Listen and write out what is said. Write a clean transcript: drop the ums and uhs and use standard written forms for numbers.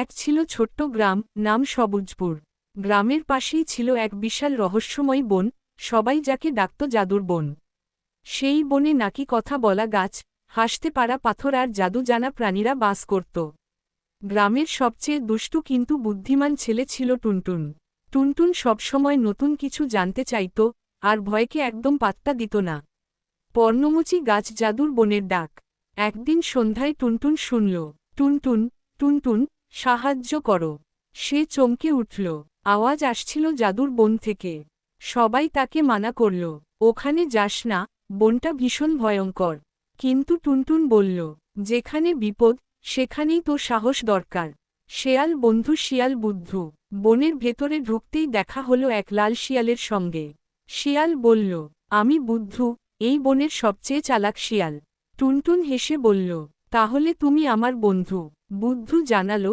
এক ছিল ছোট্ট গ্রাম, নাম সবুজপুর। গ্রামের পাশেই ছিল এক বিশাল রহস্যময় বন, সবাই যাকে ডাকত জাদুর বন। সেই বনে নাকি কথা বলা গাছ, হাসতে পারা পাথর আর জাদু জানা প্রাণীরা বাস করত। গ্রামের সবচেয়ে দুষ্টু কিন্তু বুদ্ধিমান ছেলে ছিল টুনটুন। টুনটুন সবসময় নতুন কিছু জানতে চাইত, আর ভয়কে একদম পাত্তা দিত না। পর্ণমোচী গাছ জাদুর বনের ডাক। একদিন সন্ধ্যায় টুনটুন শুনল, টুনটুন, টুনটুন, সাহায্য করো। সে চমকে উঠল, আওয়াজ আসছিল জাদুর বন থেকে। সবাই তাকে মানা করল, ওখানে যাস না, বনটা ভীষণ ভয়ঙ্কর। কিন্তু টুনটুন বলল, যেখানে বিপদ, সেখানেই তো সাহস দরকার। শেয়াল বন্ধু শিয়াল বুদ্ধু। বনের ভেতরে ঢুকতেই দেখা হলো এক লাল শিয়ালের সঙ্গে। শিয়াল বলল, আমি বুদ্ধু, এই বনের সবচেয়ে চালাক শিয়াল। টুনটুন হেসে বলল, তাহলে তুমি আমার বন্ধু। বুদ্ধু জানালো,